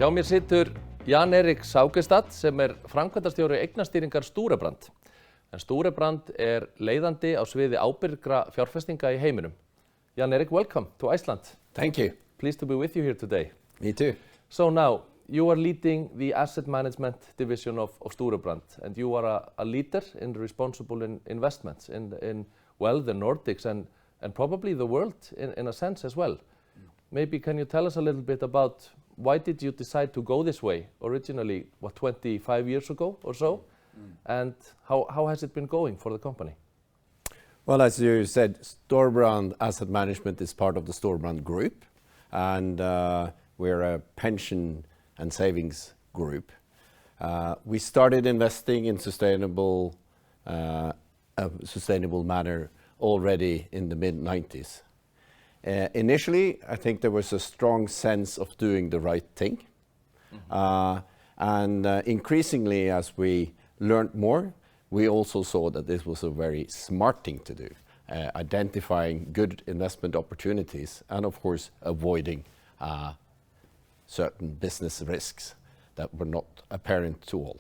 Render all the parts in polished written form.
Hjá mér situr Jan Erik Saugestad sem framkvæmdastjóri eignastýringar Storebrand. En Storebrand leiðandi á sviði ábyrgra fjárfestinga í heiminum. Jan Erik, welcome to Iceland. Thank you. Pleased to be with you here today. Me too. So now, you are leading the asset management division of Storebrand, and you are a leader in responsible investments in the Nordics and probably the world in a sense as well. Maybe can you tell us a little bit about why did you decide to go this way originally, 25 years ago or so? And how has it been going for the company? Well, as you said, Storebrand Asset Management is part of the Storebrand Group, and we're a pension and savings group. We started investing in sustainable manner already in the mid-90s. Initially, I think there was a strong sense of doing the right thing. And increasingly, as we learned more, we also saw that this was a very smart thing to do, identifying good investment opportunities and, of course, avoiding certain business risks that were not apparent to all.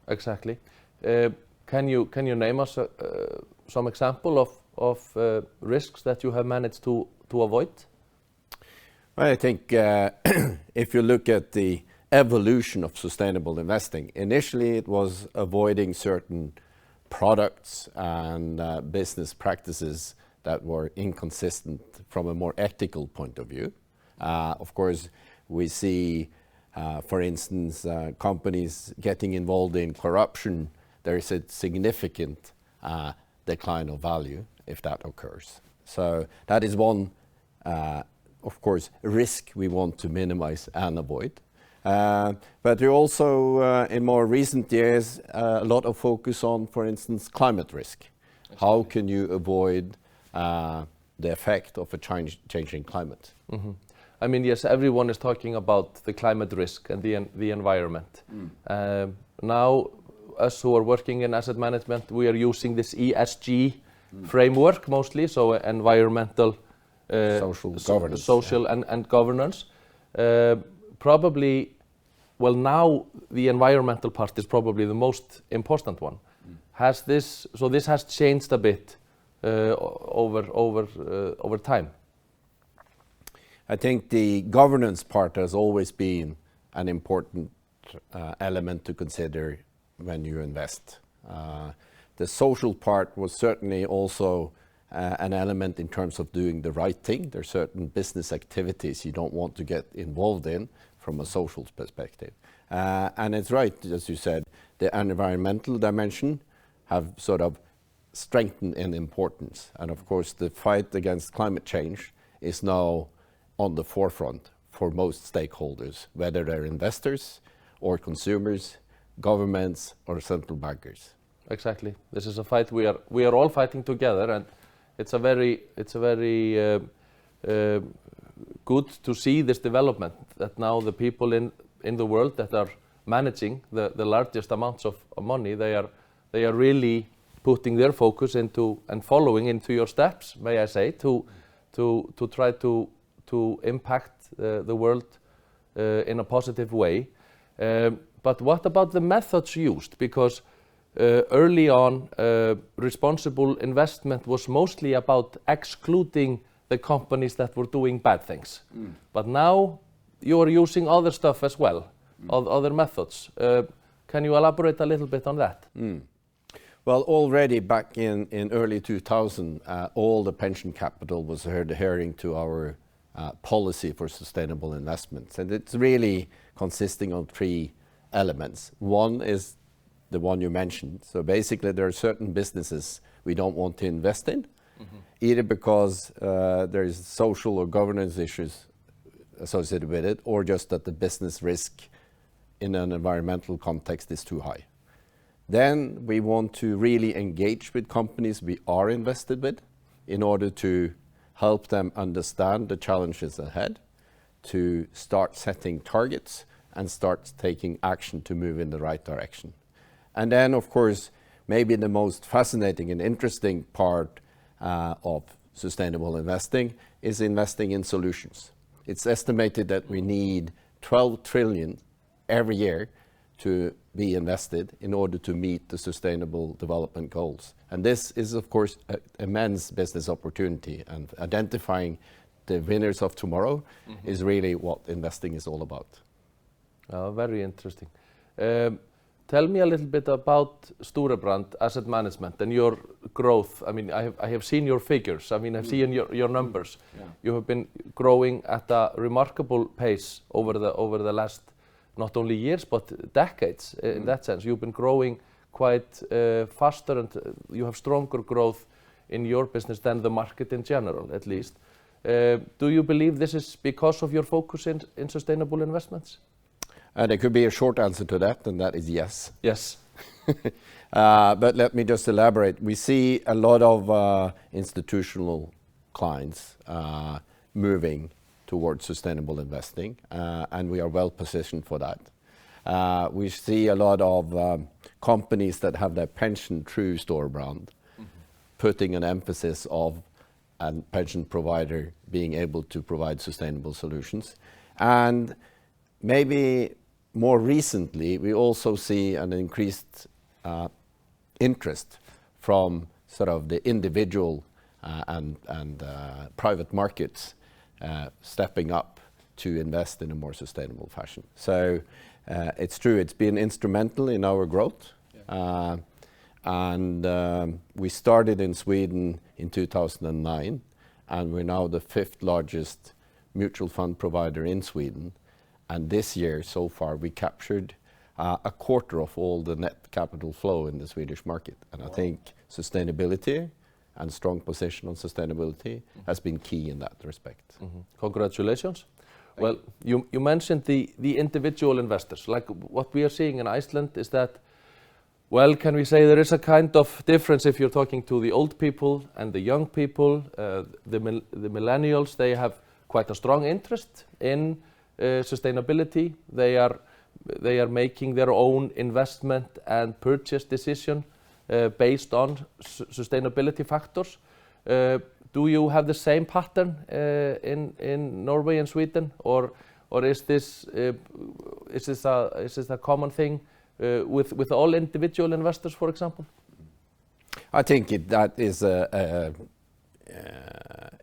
Exactly. Can you name us some example of risks that you have managed to avoid? Well, I think if you look at the evolution of sustainable investing, initially it was avoiding certain products and business practices that were inconsistent from a more ethical point of view. Of course, we see, for instance, companies getting involved in corruption. There is a significant decline of value if that occurs. So that is one, of course, risk we want to minimize and avoid. But we also, in more recent years, a lot of focus on, for instance, climate risk. How can you avoid the effect of a changing climate? Mm-hmm. I mean, yes, everyone is talking about the climate risk and the environment. Now, us who are working in asset management, we are using this ESG framework mostly, so environmental, social and governance. Probably, well, now the environmental part is probably the most important one. So this has changed a bit over time. I think the governance part has always been an important element to consider when you invest. The social part was certainly also an element in terms of doing the right thing. There are certain business activities you don't want to get involved in from a social perspective. And it's right, as you said, the environmental dimension have sort of strengthened in importance. And of course, the fight against climate change is now on the forefront for most stakeholders, whether they're investors or consumers, governments or central bankers. Exactly. This is a fight we are all fighting together, and it's a very good to see this development, that now the people in the world that are managing the largest amounts of money, they are really putting their focus into and following into your steps, may I say, to try to impact the world in a positive way. But what about the methods used? Because early on, responsible investment was mostly about excluding the companies that were doing bad things. But now you are using other stuff as well, other methods. Can you elaborate a little bit on that? Well, already back in early 2000, all the pension capital was adhering to our policy for sustainable investments. And it's really consisting of three elements. One is the one you mentioned. So basically there are certain businesses we don't want to invest in, either because there is social or governance issues associated with it, or just that the business risk in an environmental context is too high. Then we want to really engage with companies we are invested with in order to help them understand the challenges ahead, to start setting targets and start taking action to move in the right direction. And then, of course, maybe the most fascinating and interesting part of sustainable investing is investing in solutions. It's estimated that we need 12 trillion every year to be invested in order to meet the sustainable development goals. And this is, of course, an immense business opportunity, and identifying the winners of tomorrow is really what investing is all about. Very interesting. Tell me a little bit about Storebrand Asset Management and your growth. I mean, I have seen your figures. I mean, I've seen your numbers. Yeah. You have been growing at a remarkable pace over the last not only years but decades. In that sense, you've been growing quite faster, and you have stronger growth in your business than the market in general, at least. Do you believe this is because of your focus in sustainable investments? There could be a short answer to that, and that is yes. Yes. But let me just elaborate. We see a lot of institutional clients moving towards sustainable investing, and we are well positioned for that. We see a lot of companies that have their pension through Storebrand, putting an emphasis of a pension provider being able to provide sustainable solutions. And maybe more recently, we also see an increased interest from sort of the individual and private markets stepping up to invest in a more sustainable fashion. So it's true, it's been instrumental in our growth. Yeah. We started in Sweden in 2009, and we're now the 5th largest mutual fund provider in Sweden. And this year, so far, we captured a quarter of all the net capital flow in the Swedish market. And I think sustainability and strong position on sustainability has been key in that respect. Congratulations. Well, you mentioned the individual investors. Like what we are seeing in Iceland is that, well, can we say there is a kind of difference if you're talking to the old people and the young people, the millennials, they have quite a strong interest in sustainability. They are making their own investment and purchase decision based on sustainability factors. Do you have the same pattern in Norway and Sweden, or is this a common thing with all individual investors, for example? I think that is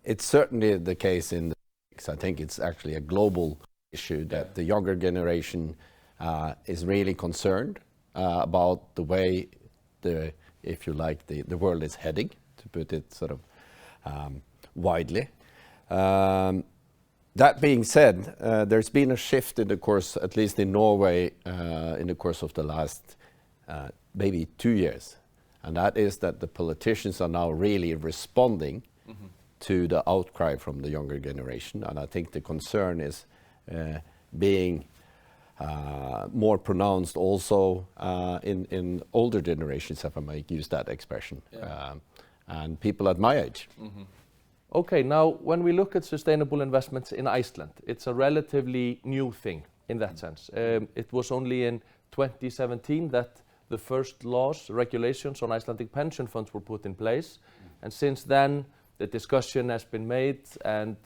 it's certainly the case in the Nordics. I think it's actually a global issue that the younger generation is really concerned about the way if you like, the world is heading, to put it sort of widely. That being said, there's been a shift in the course, at least in Norway, in the course of the last maybe 2 years. And that is that the politicians are now really responding to the outcry from the younger generation. And I think the concern is being more pronounced also in older generations, if I may use that expression, and people at my age. Okay, now when we look at sustainable investments in Iceland, it's a relatively new thing in that sense. It was only in 2017 that the first laws, regulations on Icelandic pension funds were put in place, and since then the discussion has been made, and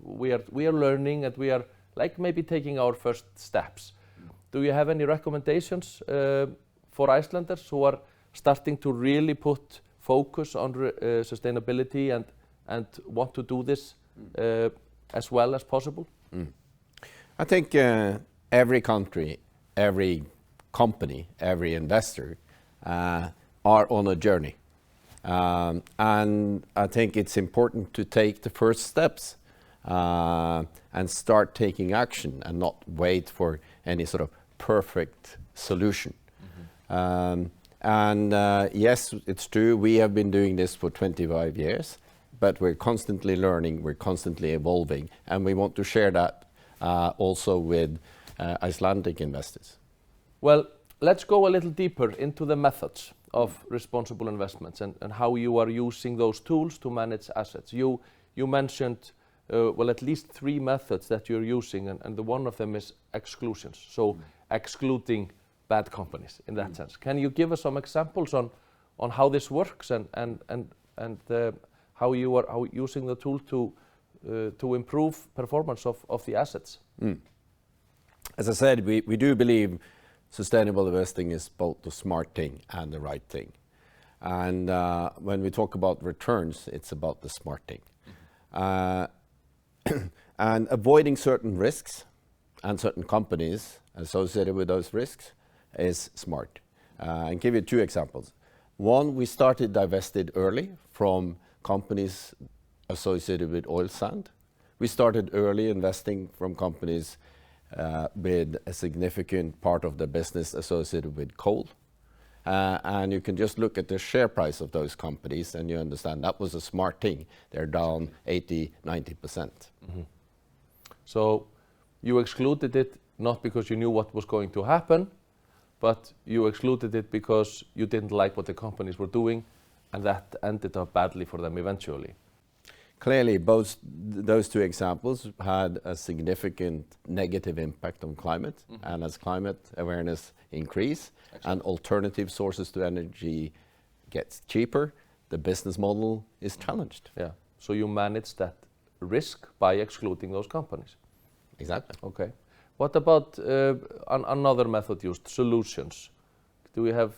we are learning, and we are like maybe taking our first steps. Do you have any recommendations for Icelanders who are starting to really put focus on sustainability and want to do this as well as possible? I think every country, every company, every investor are on a journey. And I think it's important to take the first steps and start taking action and not wait for any sort of perfect solution. Yes, it's true, we have been doing this for 25 years, but we're constantly learning, we're constantly evolving, and we want to share that also with Icelandic investors. Well, let's go a little deeper into the methods of responsible investments and how you are using those tools to manage assets. You mentioned well, at least 3 methods that you're using, and the one of them is exclusions, so excluding bad companies in that sense. Can you give us some examples on how this works and how you are using the tool to improve performance of the assets? As I said, we do believe sustainable investing is both the smart thing and the right thing. And when we talk about returns, it's about the smart thing. And avoiding certain risks and certain companies associated with those risks is smart. And give you 2 examples. One, we started divested early from companies associated with oil sand. We started early investing from companies with a significant part of the business associated with coal. And you can just look at the share price of those companies and you understand that was a smart thing. They're down 80, 90%. So you excluded it not because you knew what was going to happen, but you excluded it because you didn't like what the companies were doing, and that ended up badly for them eventually. Clearly, both those 2 examples had a significant negative impact on climate, and as climate awareness increase and alternative sources to energy gets cheaper, the business model is challenged. Yeah. So you manage that risk by excluding those companies. Exactly. Okay. What about another method used, solutions? Do we have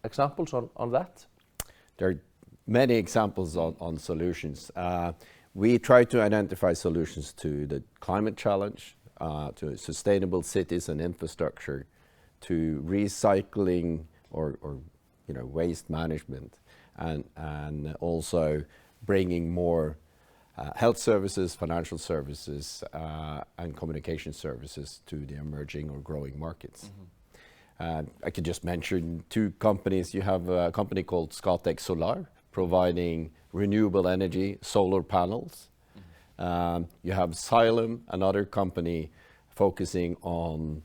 examples on that? There are many examples on solutions. We try to identify solutions to the climate challenge, to sustainable cities and infrastructure, to recycling or waste management, and also bringing more health services, financial services, and communication services to the emerging or growing markets. I could just mention 2 companies. You have a company called Scatec Solar, providing renewable energy, solar panels. You have Xylem, another company focusing on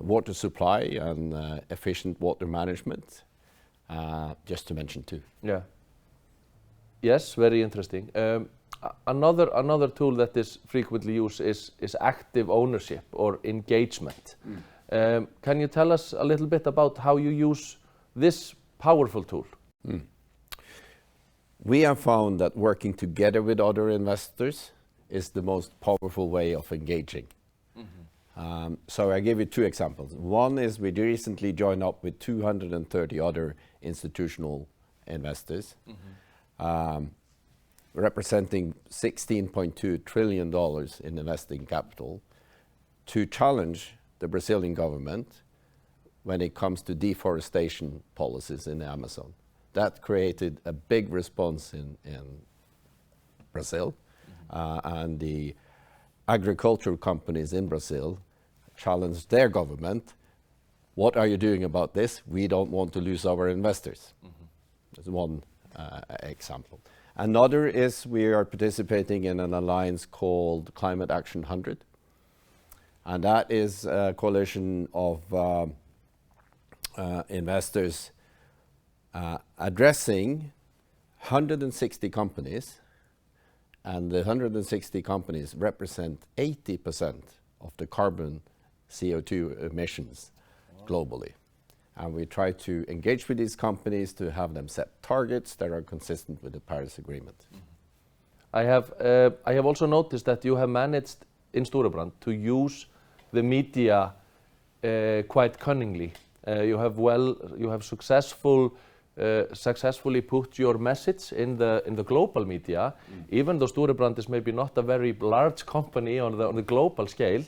water supply and efficient water management, just to mention 2. Yeah. Yes, very interesting. Another tool that is frequently used is active ownership or engagement. Can you tell us a little bit about how you use this powerful tool? We have found that working together with other investors is the most powerful way of engaging. So I give you 2 examples. One is we recently joined up with 230 other institutional investors, representing $16.2 trillion in investing capital, to challenge the Brazilian government when it comes to deforestation policies in the Amazon. That created a big response in Brazil, and the agricultural companies in Brazil challenged their government. What are you doing about this? We don't want to lose our investors. That's one example. Another is we are participating in an alliance called Climate Action 100, and that is a coalition of investors addressing 160 companies, and the 160 companies represent 80% of the carbon CO2 emissions globally. And we try to engage with these companies to have them set targets that are consistent with the Paris Agreement. I have also noticed that you have managed in Storebrand to use the media quite cunningly. You have successfully put your message in the global media, even though Storebrand is maybe not a very large company on the global scale.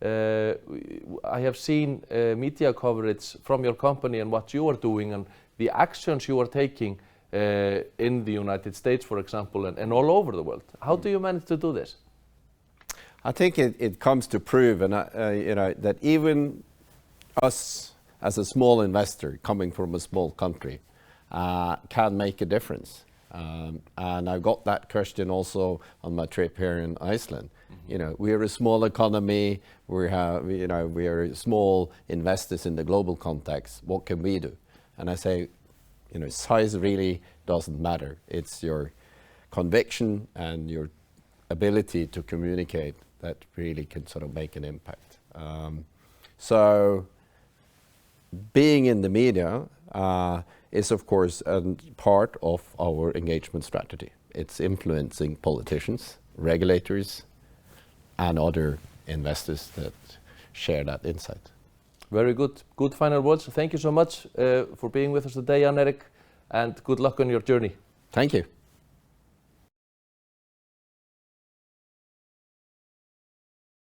I have seen media coverage from your company and what you are doing and the actions you are taking in the United States, for example, and all over the world. How do you manage to do this? I think it comes to prove, and that even us as a small investor coming from a small country can make a difference. And I got that question also on my trip here in Iceland. We are a small economy. We are small investors in the global context. What can we do? And I say, size really doesn't matter. It's your conviction and your ability to communicate that really can sort of make an impact. So being in the media is, of course, a part of our engagement strategy. It's influencing politicians, regulators, and other investors that share that insight. Very good. Good final words. Thank you so much for being with us today, Jan Erik, and good luck on your journey. Thank you.